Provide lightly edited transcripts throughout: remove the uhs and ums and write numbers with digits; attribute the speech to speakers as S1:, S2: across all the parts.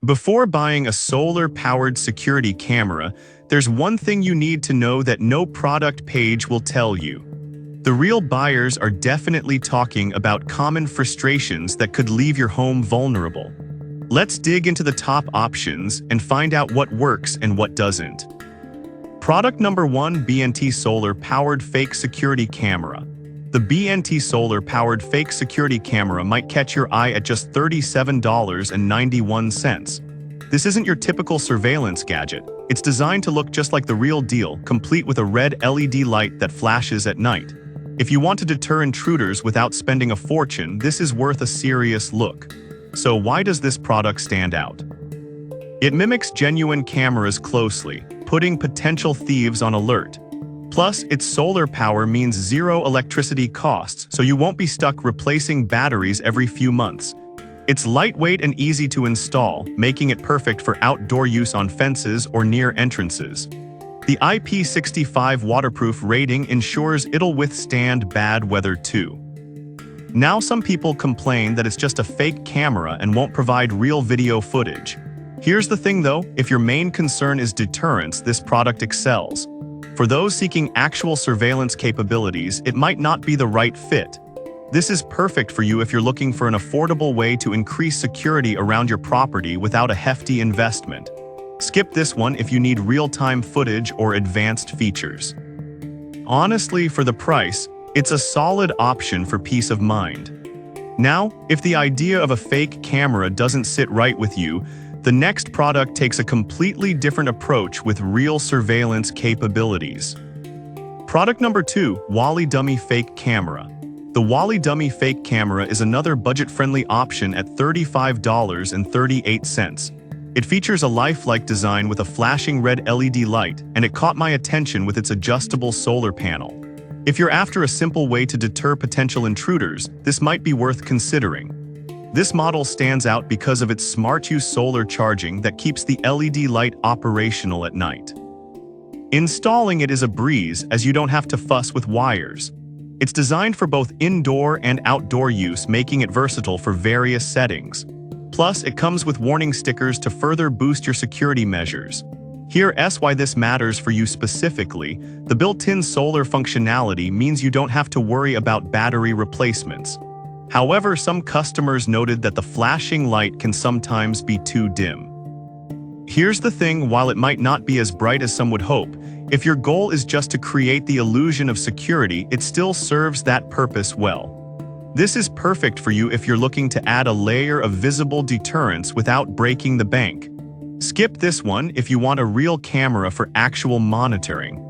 S1: Before buying a solar-powered security camera, there's one thing you need to know that no product page will tell you. The real buyers are definitely talking about common frustrations that could leave your home vulnerable. Let's dig into the top options and find out what works and what doesn't. Product number 1: BNT Solar-Powered Fake Security Camera. The BNT Solar-Powered Fake Security Camera might catch your eye at just $37.91. This isn't your typical surveillance gadget. It's designed to look just like the real deal, complete with a red LED light that flashes at night. If you want to deter intruders without spending a fortune, this is worth a serious look. So why does this product stand out? It mimics genuine cameras closely, putting potential thieves on alert. Plus, its solar power means zero electricity costs, so you won't be stuck replacing batteries every few months. It's lightweight and easy to install, making it perfect for outdoor use on fences or near entrances. The IP65 waterproof rating ensures it'll withstand bad weather too. Now some people complain that it's just a fake camera and won't provide real video footage. Here's the thing though, if your main concern is deterrence, this product excels. For those seeking actual surveillance capabilities, it might not be the right fit. This is perfect for you if you're looking for an affordable way to increase security around your property without a hefty investment. Skip this one if you need real-time footage or advanced features. Honestly, for the price, it's a solid option for peace of mind. Now, if the idea of a fake camera doesn't sit right with you, the next product takes a completely different approach with real surveillance capabilities. Product number 2: Wally Dummy Fake Camera. The Wally Dummy Fake Camera is another budget-friendly option at $35.38. It features a lifelike design with a flashing red LED light, and it caught my attention with its adjustable solar panel. If you're after a simple way to deter potential intruders, this might be worth considering. This model stands out because of its smart-use solar charging that keeps the LED light operational at night. Installing it is a breeze as you don't have to fuss with wires. It's designed for both indoor and outdoor use, making it versatile for various settings. Plus, it comes with warning stickers to further boost your security measures. Here's why this matters for you specifically. The built-in solar functionality means you don't have to worry about battery replacements. However, some customers noted that the flashing light can sometimes be too dim. Here's the thing, while it might not be as bright as some would hope, if your goal is just to create the illusion of security, it still serves that purpose well. This is perfect for you if you're looking to add a layer of visible deterrence without breaking the bank. Skip this one if you want a real camera for actual monitoring.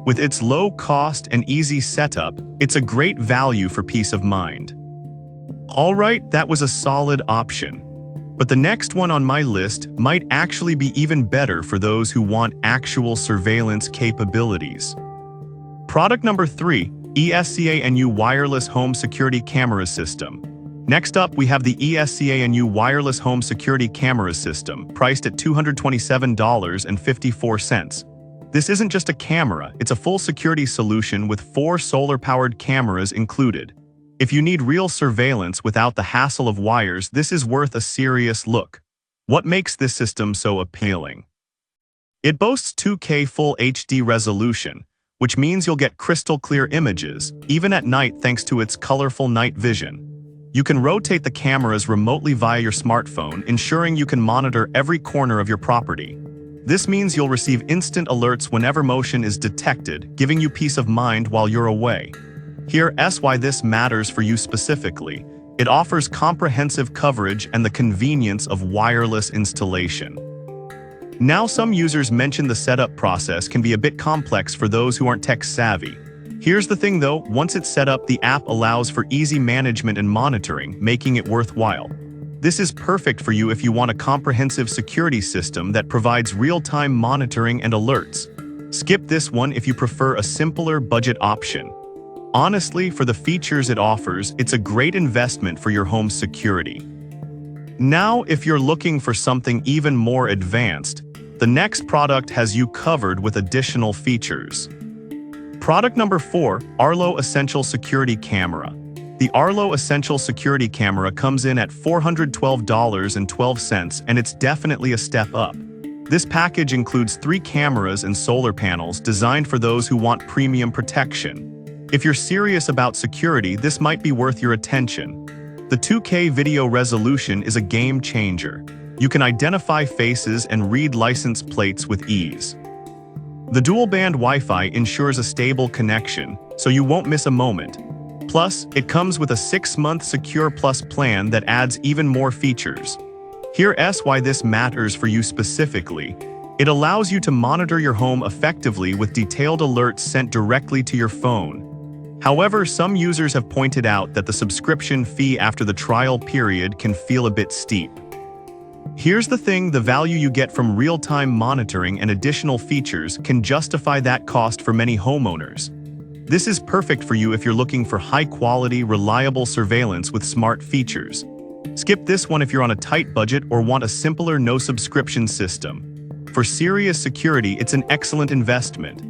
S1: With its low cost and easy setup, it's a great value for peace of mind. Alright, that was a solid option. But the next one on my list might actually be even better for those who want actual surveillance capabilities. Product number 3: ESCANU Wireless Home Security Camera System. Next up, we have the ESCANU Wireless Home Security Camera System, priced at $227.54. This isn't just a camera, it's a full security solution with 4 solar-powered cameras included. If you need real surveillance without the hassle of wires, this is worth a serious look. What makes this system so appealing? It boasts 2K Full HD resolution, which means you'll get crystal clear images, even at night thanks to its colorful night vision. You can rotate the cameras remotely via your smartphone, ensuring you can monitor every corner of your property. This means you'll receive instant alerts whenever motion is detected, giving you peace of mind while you're away. Here's why this matters for you specifically. It offers comprehensive coverage and the convenience of wireless installation. Now, some users mention the setup process can be a bit complex for those who aren't tech-savvy. Here's the thing though, once it's set up, the app allows for easy management and monitoring, making it worthwhile. This is perfect for you if you want a comprehensive security system that provides real-time monitoring and alerts. Skip this one if you prefer a simpler budget option. Honestly, for the features it offers, it's a great investment for your home's security. Now, if you're looking for something even more advanced, the next product has you covered with additional features. Product number 4: Arlo Essential Security Camera. The Arlo Essential Security Camera comes in at $412.12, and it's definitely a step up. This package includes 3 cameras and solar panels designed for those who want premium protection. If you're serious about security, this might be worth your attention. The 2K video resolution is a game changer. You can identify faces and read license plates with ease. The dual-band Wi-Fi ensures a stable connection, so you won't miss a moment. Plus, it comes with a 6-month Secure Plus plan that adds even more features. Here's why this matters for you specifically. It allows you to monitor your home effectively with detailed alerts sent directly to your phone. However, some users have pointed out that the subscription fee after the trial period can feel a bit steep. Here's the thing: the value you get from real-time monitoring and additional features can justify that cost for many homeowners. This is perfect for you if you're looking for high-quality, reliable surveillance with smart features. Skip this one if you're on a tight budget or want a simpler no-subscription system. For serious security, it's an excellent investment.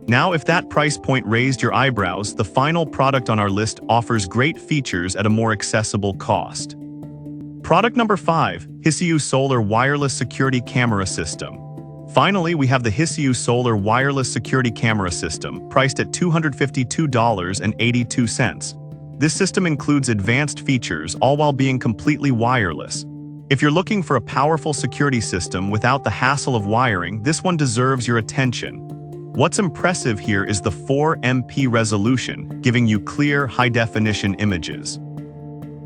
S1: Now, if that price point raised your eyebrows, the final product on our list offers great features at a more accessible cost. Product number 5, Hisiu Solar Wireless Security Camera System. Finally, we have the Hisiu Solar Wireless Security Camera System, priced at $252.82. This system includes advanced features, all while being completely wireless. If you're looking for a powerful security system without the hassle of wiring, this one deserves your attention. What's impressive here is the 4MP resolution, giving you clear, high-definition images.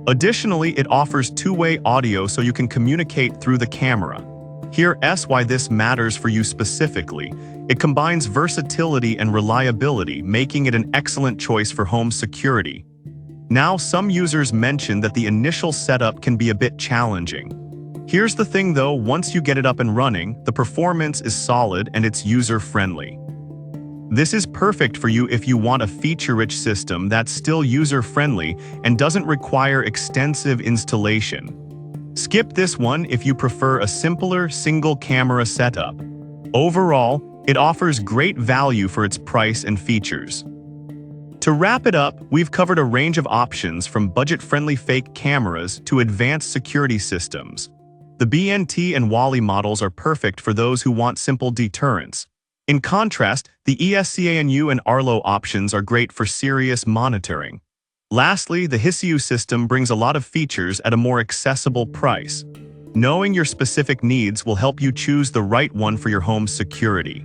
S1: Additionally, it offers two-way audio so you can communicate through the camera. Here's why this matters for you specifically. It combines versatility and reliability, making it an excellent choice for home security. Now, some users mention that the initial setup can be a bit challenging. Here's the thing though: once you get it up and running, the performance is solid and it's user-friendly. This is perfect for you if you want a feature-rich system that's still user-friendly and doesn't require extensive installation. Skip this one if you prefer a simpler single-camera setup. Overall, it offers great value for its price and features. To wrap it up, we've covered a range of options from budget-friendly fake cameras to advanced security systems. The BNT and Wally models are perfect for those who want simple deterrence. In contrast, the ESCANU and Arlo options are great for serious monitoring. Lastly, the Hisiu system brings a lot of features at a more accessible price. Knowing your specific needs will help you choose the right one for your home's security.